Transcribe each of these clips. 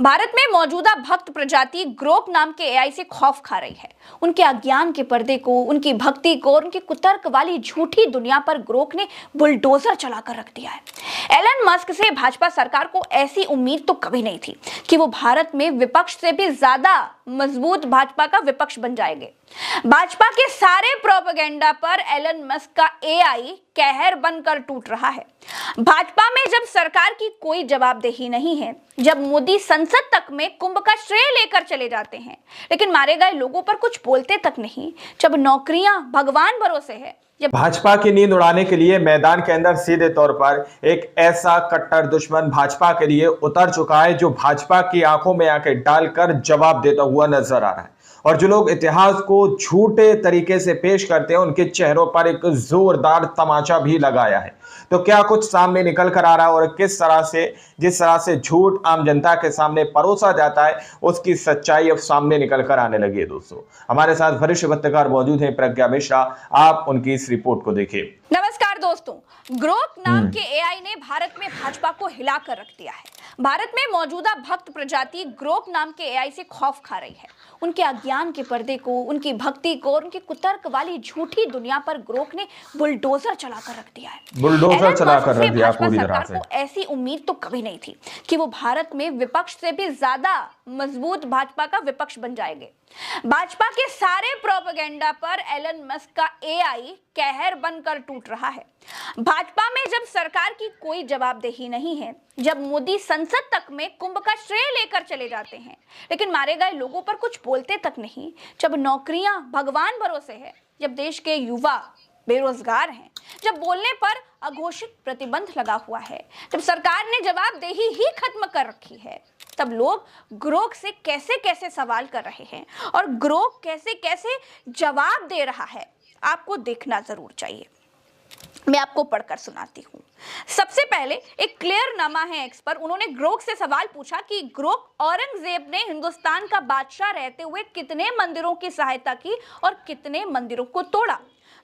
भारत में मौजूदा भक्त प्रजाति ग्रोक नाम के एआई से खौफ खा रही है। उनके अज्ञान के पर्दे को, उनकी भक्ति को और उनकी कुतर्क वाली झूठी दुनिया पर ग्रोक ने बुलडोजर चलाकर रख दिया है। एलन मस्क से भाजपा सरकार को ऐसी उम्मीद तो कभी नहीं थी कि वो भारत में विपक्ष से भी ज्यादा मजबूत भाजपा का विपक्ष बन जाएंगे। भाजपा के सारे प्रोपेगेंडा पर एलन मस्क का एआई कहर बनकर टूट रहा है। भाजपा में जब सरकार की कोई जवाबदेही नहीं है, जब मोदी संसद तक में कुंभ का श्रेय लेकर चले जाते हैं लेकिन मारे गए लोगों पर कुछ बोलते तक नहीं, जब नौकरियां भगवान भरोसे है, जब भाजपा की नींद उड़ाने के लिए मैदान के अंदर सीधे तौर पर एक ऐसा कट्टर दुश्मन भाजपा के लिए उतर चुका है जो भाजपा की आंखों में आंखें डालकर जवाब देता हुआ नजर आ रहा है। और जो लोग इतिहास को झूठे तरीके से पेश करते हैं उनके चेहरों पर एक जोरदार तमाचा भी लगाया है। तो क्या कुछ सामने निकल कर आ रहा है और किस तरह से, जिस तरह से झूठ आम जनता के सामने परोसा जाता है, उसकी सच्चाई अब सामने निकल कर आने लगी है। दोस्तों, हमारे साथ वरिष्ठ पत्रकार मौजूद हैं, प्रज्ञा मिश्रा। आप उनकी इस रिपोर्ट को देखिए। नमस्कार दोस्तों, ग्रोक नाम के एआई ने भारत में भाजपा को हिलाकर रख दिया है। भारत में मौजूदा भक्त प्रजाति ग्रोक नाम के एआई से खौफ खा रही है। उनके अज्ञान के पर्दे को, उनकी भक्ति को और उनकी कुतर्क वाली झूठी दुनिया पर ग्रोक ने बुलडोजर चलाकर रख दिया है। बुलडोजर चलाकर रख दिया पूरी तरह से। को ऐसी उम्मीद तो कभी नहीं थी कि वो भारत में विपक्ष से भी ज्यादा मजबूत भाजपा का विपक्ष बन जाएंगे। भाजपा के सारे प्रोपेगेंडा पर एलन मस्क का एआई कहर बनकर टूट रहा है। भाजपा में जब सरकार की कोई जवाबदेही नहीं है, जब मोदी संसद तक में कुंभ का श्रेय लेकर चले जाते हैं लेकिन मारे गए लोगों पर कुछ बोलते तक नहीं, जब नौकरियां भगवान भरोसे है, जब देश के युवा बेरोजगार हैं, जब बोलने पर अघोषित प्रतिबंध लगा हुआ है, जब सरकार ने जवाबदेही ही खत्म कर रखी है, तब लोग ग्रोक से कैसे कैसे सवाल कर रहे हैं और ग्रोक कैसे कैसे जवाब दे रहा है, आपको देखना जरूर चाहिए। मैं आपको पढ़कर सुनाती हूँ। सबसे पहले एक क्लियर नामा है एक्स पर, उन्होंने ग्रोक से सवाल पूछा कि ग्रोक, औरंगजेब ने हिंदुस्तान का बादशाह रहते हुए कितने मंदिरों की सहायता की और कितने मंदिरों को तोड़ा।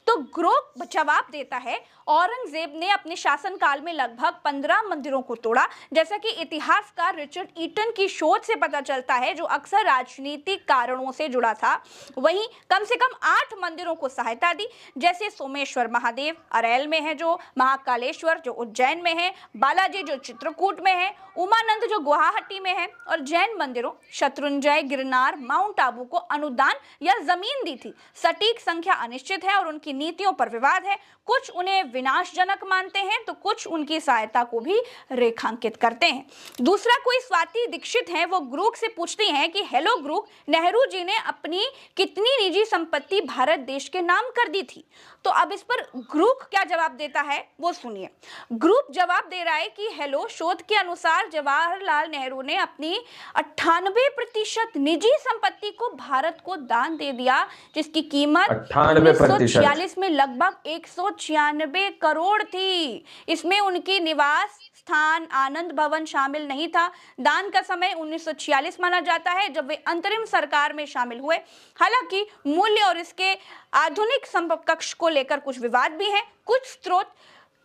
तो ग्रोक जवाब देता है, औरंगजेब ने अपने शासनकाल में लगभग 15 मंदिरों को तोड़ा, जैसा कि इतिहासकार रिचर्ड ईटन की शोध से पता चलता है, जो अक्सर राजनीतिक कारणों से जुड़ा था। वहीं कम से कम 8 मंदिरों को सहायता दी, जैसे सोमेश्वर महादेव अरैल में है, जो महाकालेश्वर जो उज्जैन में है, बालाजी जो चित्रकूट में है, उमानंद जो गुवाहाटी में है, और जैन मंदिरों शत्रुंजय, गिरनार, माउंट आबू को अनुदान या जमीन दी थी। सटीक संख्या अनिश्चित है और उनकी नीतियों पर विवाद है। कुछ उन्हें विनाशजनक मानते हैं तो कुछ उनकी सहायता को भी रेखांकित करते हैं। दूसरा कोई स्वाति दीक्षित है, वो ग्रोक से पूछती हैं कि हेलो ग्रोक, नेहरू जी ने अपनी कितनी निजी संपत्ति भारत देश के नाम कर दी थी। तो अब इस पर ग्रोक क्या जवाब देता है वो सुनिए। ग्रोक जवाब दे रहा है कि हेलो, शोध के अनुसार जवाहरलाल नेहरू ने अपनी 98% निजी संपत्ति को भारत को दान दे दिया, जिसकी कीमत 1946 में लगभग 196 करोड़ थी। इसमें उनकी निवास स्थान आनंद भवन शामिल नहीं था। दान का समय 1946 माना जाता है, जब वे अंतरिम सरकार में शामिल हुए। हालांकि मूल्य और इसके आधुनिक समकक्ष को लेकर कुछ विवाद भी है। कुछ स्रोत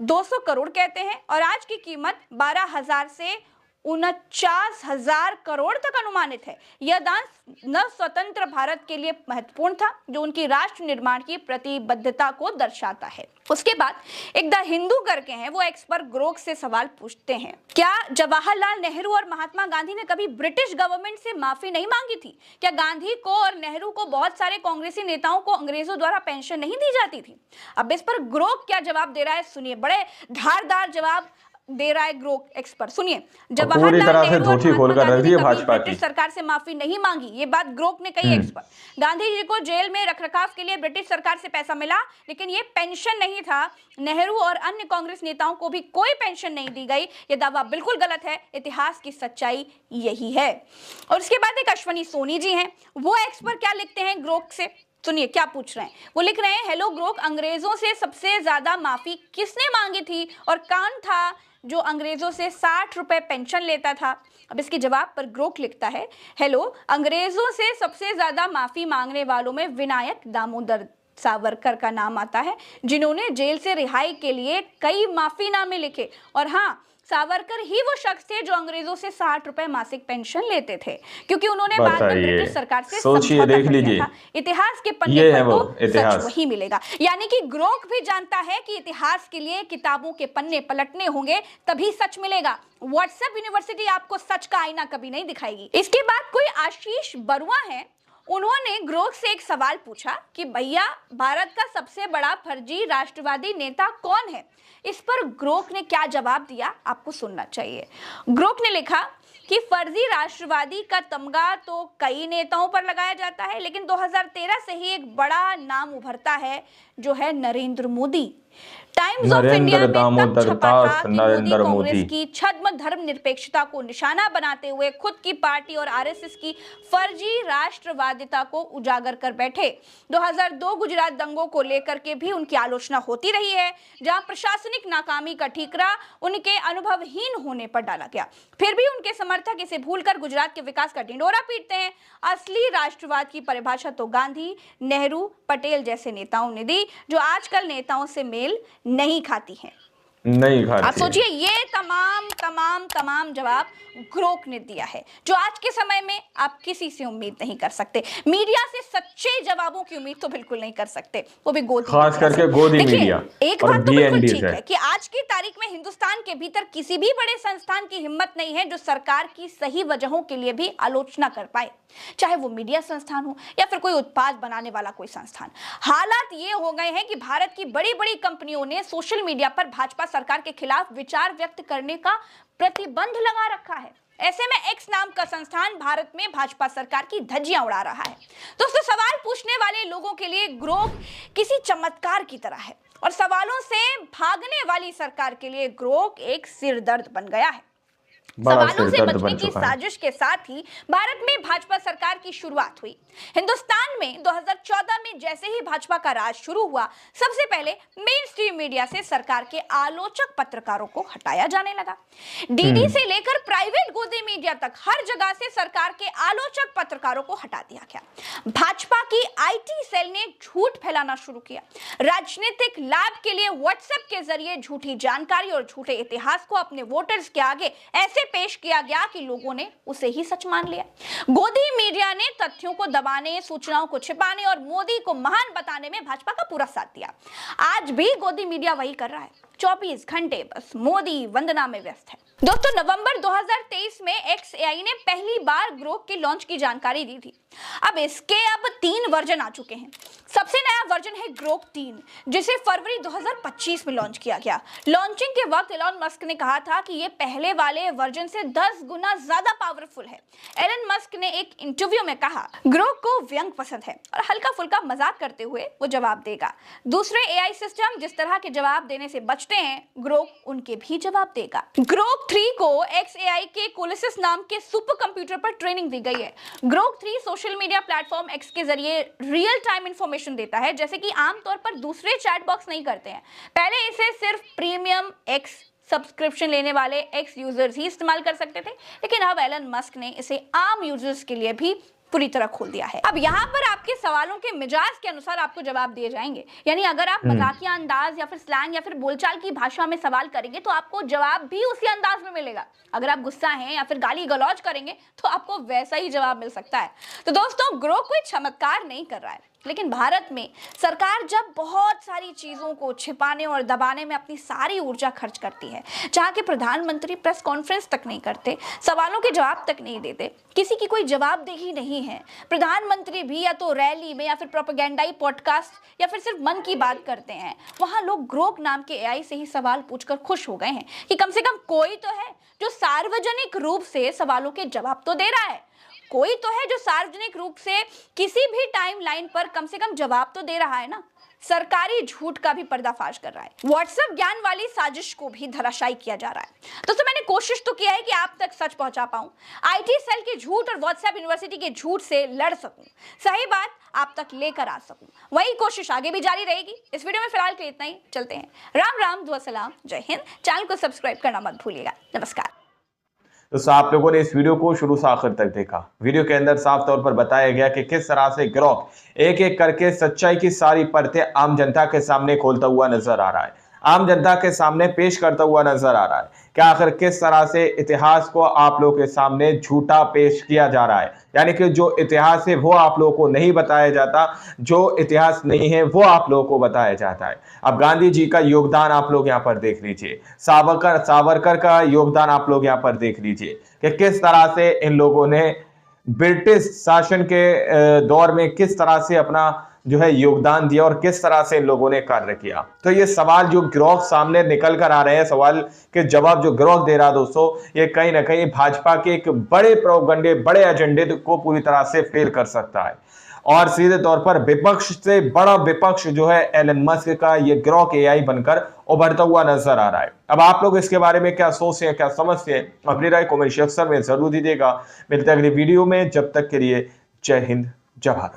200 करोड़ कहते हैं और आज की कीमत 12,000 से 49,000 करोड़ तक अनुमानित है। यह दान नव स्वतंत्र भारत के लिए महत्वपूर्ण था, जो उनकी राष्ट्र निर्माण की प्रतिबद्धता को दर्शाता है। उसके बाद एक द हिंदू करके हैं, वो एक्स पर ग्रोक से सवाल पूछते हैं, क्या जवाहरलाल नेहरू और महात्मा गांधी ने कभी ब्रिटिश गवर्नमेंट से माफी नहीं मांगी थी? क्या गांधी को और नेहरू को बहुत सारे कांग्रेसी नेताओं को अंग्रेजों द्वारा पेंशन नहीं दी जाती थी? अब इस पर ग्रोक क्या जवाब दे रहा है सुनिए। बड़े धारदार जवाब दे रहा है ग्रोक एक्स पर, सुनिए। जवाहरलाल नेहरू और महात्मा गांधी ने कभी ब्रिटिश सरकार से माफी नहीं मांगी, ये बात ग्रोक ने कही एक्स पर। गांधी जी को जेल में रखरखाव के लिए ब्रिटिश सरकार से पैसा मिला, लेकिन ये पेंशन नहीं था। नेहरू और अन्य कांग्रेस नेताओं को भी कोई पेंशन नहीं दी गई। ये दावा बिल्कुल गलत है। इतिहास की सच्चाई यही है। और उसके बाद एक अश्वनी सोनी जी हैं, वो एक्स पर क्या लिखते हैं ग्रोक से, सुनिए क्या पूछ रहे हैं। वो लिख रहे हैं, हेलो ग्रोक, अंग्रेजों से सबसे ज्यादा माफी किसने मांगी थी और कौन था जो अंग्रेजों से 60 रुपए पेंशन लेता था? अब इसके जवाब पर ग्रोक लिखता है, हेलो, अंग्रेजों से सबसे ज्यादा माफी मांगने वालों में विनायक दामोदर सावरकर का नाम आता है, जिन्होंने जेल से रिहाई के लिए कई माफीनामे लिखे। और हाँ, सावरकर ही वो शख्स थे जो अंग्रेजों से 60 रुपए मासिक पेंशन लेते थे, क्योंकि उन्होंने बाद में ब्रिटिश सरकार से सोचिए, देख लीजिए, इतिहास के पन्ने पर तो सच वही मिलेगा। यानी कि ग्रोक भी जानता है कि इतिहास के लिए किताबों के पन्ने पलटने होंगे तभी सच मिलेगा। व्हाट्सएप यूनिवर्सिटी आपको सच का आईना कभी नहीं दिखाएगी। इसके बाद कोई आशीष बरुआ है, उन्होंने ग्रोक से एक सवाल पूछा कि भैया भारत का सबसे बड़ा फर्जी राष्ट्रवादी नेता कौन है। इस पर ग्रोक ने क्या जवाब दिया आपको सुनना चाहिए। ग्रोक ने लिखा कि फर्जी राष्ट्रवादी का तमगा तो कई नेताओं पर लगाया जाता है, लेकिन 2013 से ही एक बड़ा नाम उभरता है जो है Narendra Modi. Times of India में तब छपा था कि मोदी कांग्रेस की छद्म धर्मनिरपेक्षता को निशाना बनाते हुए खुद की पार्टी और आरएसएस की फर्जी राष्ट्रवादिता को उजागर कर बैठे। 2002 गुजरात दंगों को लेकर के भी उनकी आलोचना होती रही है, जहां प्रशासनिक नाकामी का ठीकरा उनके अनुभवहीन होने पर डाला गया। फिर भी उनके समर्थक इसे भूलकर गुजरात के विकास का ढिंडोरा पीटते हैं। असली राष्ट्रवाद की परिभाषा तो गांधी, नेहरू, पटेल जैसे नेताओं ने दी, जो आजकल नेताओं से मेल नहीं खाती हैं। आप सोचिए, ये तमाम जवाब ग्रोक ने दिया है, जो आज के समय में आप किसी से उम्मीद नहीं कर सकते। मीडिया से सच्चे जवाबों की उम्मीद तो बिल्कुल नहीं कर सकते, वो भी गोदी, खास करके गोदी मीडिया। एक बात तो बिल्कुल ठीक है कि आज की तारीख में हिंदुस्तान के भीतर किसी भी बड़े संस्थान की हिम्मत नहीं है जो सरकार की सही वजहों के लिए भी आलोचना कर पाए, चाहे वो मीडिया संस्थान हो या फिर कोई उत्पाद बनाने वाला कोई संस्थान। हालात ये हो गए हैं कि भारत की बड़ी बड़ी कंपनियों ने सोशल मीडिया पर भाजपा सरकार के खिलाफ विचार व्यक्त करने का प्रतिबंध लगा रखा है। ऐसे में एक्स नाम का संस्थान भारत में भाजपा सरकार की धज्जियां उड़ा रहा है। दोस्तों, सवाल पूछने वाले लोगों के लिए ग्रोक किसी चमत्कार की तरह है और सवालों से भागने वाली सरकार के लिए ग्रोक एक सिरदर्द बन गया है। सवालों से बचने की साजिश के साथ ही भारत में भाजपा सरकार की शुरुआत हुई। हिंदुस्तान में 2014 में जैसे ही भाजपा का राज शुरू हुआ, सबसे पहले मेन स्ट्रीम मीडिया से सरकार के आलोचक पत्रकारों को हटाया जाने लगा। डीडी से लेकर प्राइवेट गोदी मीडिया तक हर जगह से सरकार के आलोचक पत्रकारों को हटा दिया गया। भाजपा की आईटी सेल ने झूठ फैलाना शुरू किया। राजनीतिक लाभ के लिए व्हाट्सएप के जरिए झूठी जानकारी और झूठे इतिहास को अपने वोटर्स के आगे ऐसे पेश किया गया कि लोगों ने उसे ही सच मान लिया। गोदी मीडिया ने तथ्यों को दबाने, सूचनाओं को छिपाने और मोदी को महान बताने में भाजपा का पूरा साथ दिया। आज भी गोदी मीडिया वही कर रहा है, 24 घंटे बस मोदी वंदना में व्यस्त है। दोस्तों, नवंबर 2023 में XAI ने पहली बार ग्रोक के लॉन्च की जानकारी दी थी। अब इसके 3 वर्जन आ चुके हैं। सबसे नया वर्जन है ग्रोक 3, जिसे फरवरी 2025 में लॉन्च किया गया। लॉन्चिंग के वक्त एलन मस्क ने कहा था कि ये पहले वाले वर्जन से 10 गुना ज्यादा पावरफुल है। एलन मस्क ने एक इंटरव्यू में कहा, ग्रोक को व्यंग पसंद है और हल्का फुल्का मजाक करते हुए वो जवाब देगा। दूसरे AI सिस्टम जिस तरह के जवाब देने से बचते हैं, ग्रोक उनके भी जवाब देगा। ग्रोक 3 को XAI के कोलिसिस नाम के सुपर कंप्यूटर पर ट्रेनिंग दी गई है। Grok 3 social media platform X के जरिए रियल टाइम इंफॉर्मेशन देता है, जैसे कि आमतौर पर दूसरे चैट बॉक्स नहीं करते हैं। पहले इसे सिर्फ प्रीमियम X सब्सक्रिप्शन लेने वाले X यूजर्स ही इस्तेमाल कर सकते थे, लेकिन अब एलन मस्क ने इसे आम यूजर्स के लिए भी पूरी तरह खोल दिया है। अब यहाँ पर आपके सवालों के मिजाज के अनुसार आपको जवाब दिए जाएंगे। यानी अगर आप मजाकिया अंदाज या फिर स्लैंग या फिर बोलचाल की भाषा में सवाल करेंगे तो आपको जवाब भी उसी अंदाज में मिलेगा। अगर आप गुस्सा हैं या फिर गाली गलौज करेंगे तो आपको वैसा ही जवाब मिल सकता है। तो दोस्तों, ग्रोक कोई चमत्कार नहीं कर रहा है, लेकिन भारत में सरकार जब बहुत सारी चीजों को छिपाने और दबाने में अपनी सारी ऊर्जा खर्च करती है, जहाँ के प्रधानमंत्री प्रेस कॉन्फ्रेंस तक नहीं करते, सवालों के जवाब तक नहीं देते, किसी की कोई जवाबदेही नहीं है, प्रधानमंत्री भी या तो रैली में या फिर प्रोपेगेंडाई पॉडकास्ट या फिर सिर्फ मन की बात करते हैं, वहां लोग ग्रोक नाम के AI से ही सवाल पूछकर खुश हो गए हैं कि कम से कम कोई तो है जो सार्वजनिक रूप से सवालों के जवाब तो दे रहा है, कोई तो है जो सार्वजनिक रूप से किसी भी टाइमलाइन पर कम से कम जवाब तो दे रहा है ना। सरकारी झूठ का भी पर्दाफाश कर रहा है। व्हाट्सएप ज्ञान वाली साजिश को भी धराशायी किया जा रहा है। दोस्तों, मैंने कोशिश तो किया है कि आप तक सच पहुंचा पाऊं, IT सेल के झूठ और व्हाट्सएप यूनिवर्सिटी के झूठ से लड़ सकूं, सही बात आप तक लेकर आ सकूं। वही कोशिश आगे भी जारी रहेगी। इस वीडियो में फिलहाल के इतना ही, चलते हैं। राम राम, दुआ सलाम, जय हिंद। चैनल को सब्सक्राइब करना मत भूलिएगा। नमस्कार। तो आप लोगों ने इस वीडियो को शुरू से आखिर तक देखा। वीडियो के अंदर साफ तौर पर बताया गया कि किस तरह से ग्रोक एक एक करके सच्चाई की सारी परतें आम जनता के सामने खोलता हुआ नजर आ रहा है। आम जनता के सामने पेश करता हुआ नजर आ रहा है कि आखिर किस तरह से इतिहास को आप लोगों के सामने झूठा पेश किया जा रहा है। यानी कि जो इतिहास है वो आप लोगों को नहीं बताया जाता, जो इतिहास नहीं है वो आप लोगों को बताया जाता है। अब गांधी जी का योगदान आप लोग यहां पर देख लीजिए, सावरकर का योगदान आप लोग यहां पर देख लीजिए कि किस तरह से इन लोगों ने ब्रिटिश शासन के दौर में किस तरह से अपना जो है योगदान दिया और किस तरह से इन लोगों ने कार्य किया। तो ये सवाल जो गिरोह सामने निकल कर आ रहे हैं, सवाल के जवाब जो गिरोह दे रहा है दोस्तों, ये कहीं ना कहीं भाजपा के एक बड़े प्रोपेगेंडे, बड़े एजेंडे को पूरी तरह से फेल कर सकता है। और सीधे तौर पर विपक्ष से बड़ा विपक्ष जो है एलन मस्क का ये गिरोह के एआई बनकर उभरता हुआ नजर आ रहा है। अब आप लोग इसके बारे में क्या सोचते हैं, क्या समझते हैं, अपनी राय कमेंट सेक्शन में जरूर दीजिएगा। मिलते हैं अगली वीडियो में, जब तक के लिए जय हिंद, जय भारत।